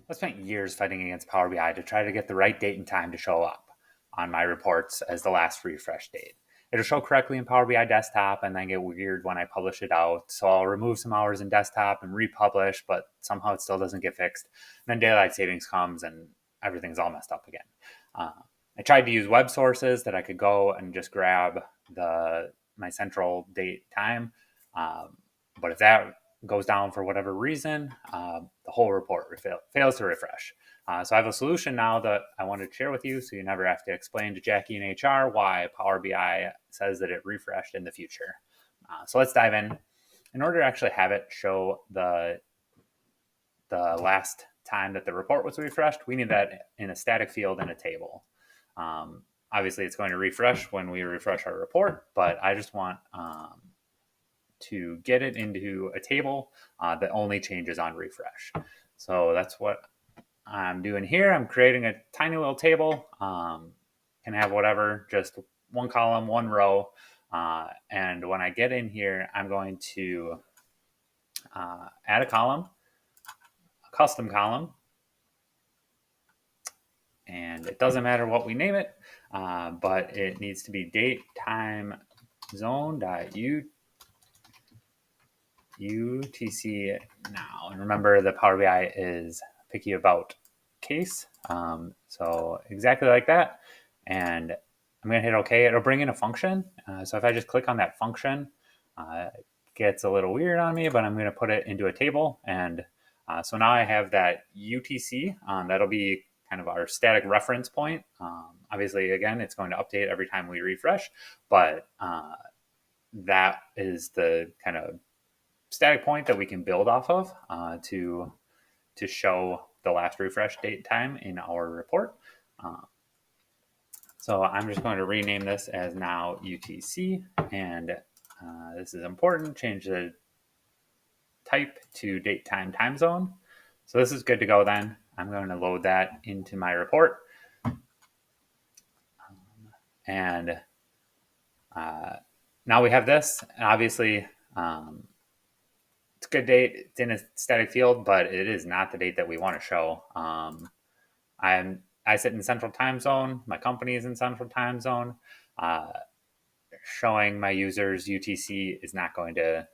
I spent years fighting against Power BI to try to get the right date and time to show up on my reports as the last refresh date. It'll show correctly in Power BI desktop and then get weird when I publish it out. So I'll remove some hours in desktop and republish, but somehow it still doesn't get fixed. And then daylight savings comes and everything's all messed up again. I tried to use web sources that I could go and just grab my central date time. But if that goes down for whatever reason, the whole report fails to refresh. So I have a solution now that I wanted to share with you so you never have to explain to Jackie in HR why Power BI says that it refreshed in the future. So let's dive in. In order to actually have it show the last time that the report was refreshed, we need that in a static field in a table. Obviously, it's going to refresh when we refresh our report, but I just want to get it into a table that only changes on refresh. So that's what I'm doing here. I'm creating a tiny little table. Can have whatever, just one column, one row. And when I get in here, I'm going to add a column, a custom column. And it doesn't matter what we name it, but it needs to be date, time, zone.UTC now. And remember, the Power BI is picky about case. So exactly like that. And I'm going to hit OK. It'll bring in a function. So if I just click on that function, it gets a little weird on me, but I'm going to put it into a table. And so now I have that UTC. That'll be kind of our static reference point. Obviously, again, it's going to update every time we refresh, but that is the kind of static point that we can build off of to show the last refresh date time in our report. So I'm just going to rename this as NowUTC, and this is important. Change the type to date, time zone. So this is good to go then. I'm going to load that into my report. And now we have this. Obviously, it's a good date. It's in a static field, but it is not the date that we want to show. I sit in Central Time Zone. My company is in Central Time Zone. Showing my users UTC is not going to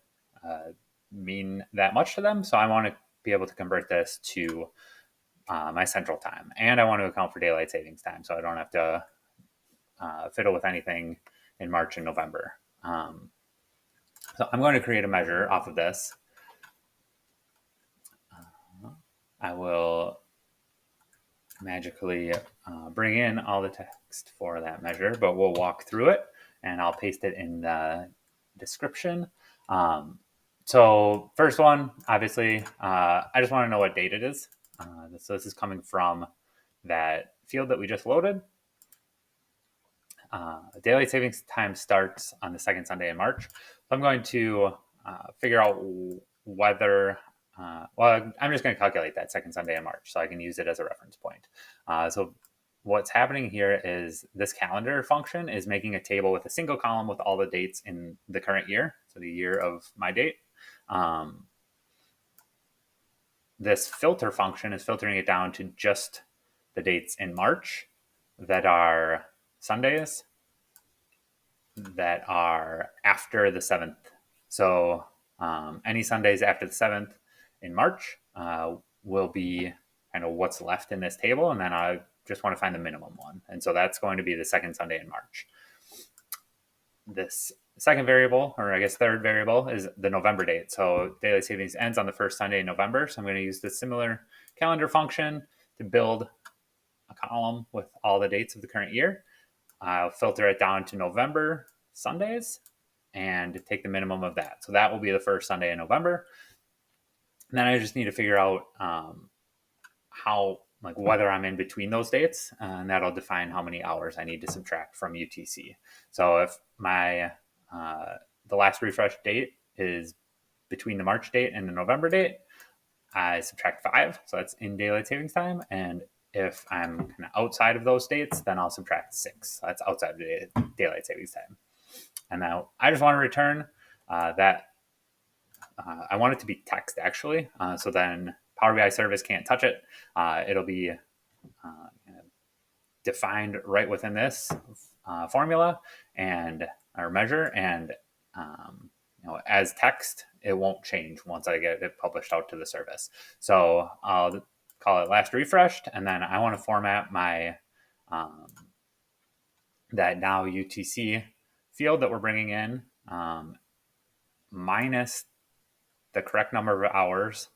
mean that much to them. So I want to be able to convert this to my central time. And I want to account for daylight savings time, so I don't have to fiddle with anything in March and November. So I'm going to create a measure off of this. I will magically bring in all the text for that measure, but we'll walk through it and I'll paste it in the description. So first one, obviously, I just want to know what date it is. So this is coming from that field that we just loaded. Daylight savings time starts on the second Sunday in March. So I'm going to figure out whether, well, I'm just going to calculate that second Sunday in March so I can use it as a reference point. So what's happening here is this calendar function is making a table with a single column with all the dates in the current year, so the year of my date. This filter function is filtering it down to just the dates in March that are Sundays that are after the 7th. So any Sundays after the 7th in March will be kind of what's left in this table. And then I just want to find the minimum one. And so that's going to be the second Sunday in March. This second variable, or I guess third variable, is the November date. So daylight savings ends on the first Sunday in November. So I'm going to use the similar calendar function to build a column with all the dates of the current year. I'll filter it down to November Sundays and take the minimum of that. So that will be the first Sunday in November. And then I just need to figure out whether I'm in between those dates, and that'll define how many hours I need to subtract from UTC. So if my the last refresh date is between the March date and the November date, I subtract 5. So that's in daylight savings time. And if I'm kind of outside of those dates, then I'll subtract 6. So that's outside of daylight savings time. And now I just want to return that. I want it to be text, actually. So then Power BI service can't touch it. It'll be defined right within this formula and or measure, and as text, it won't change once I get it published out to the service. So I'll call it last refreshed, and then I want to format my that NowUTC field that we're bringing in minus the correct number of hours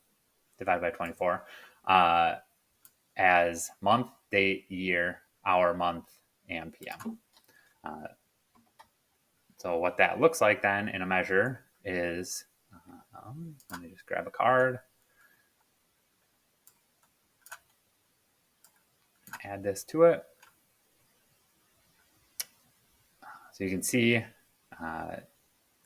divided by 24 as month, date, year, hour, month, and PM. So what that looks like then in a measure is, let me just grab a card, add this to it. So you can see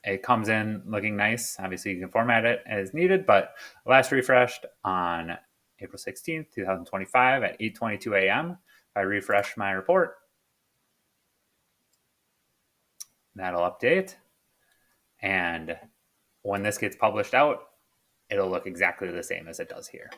it comes in looking nice. Obviously, you can format it as needed, but last refreshed on April 16th, 2025 at 8:22 a.m. If I refresh my report, that'll update. And when this gets published out, it'll look exactly the same as it does here.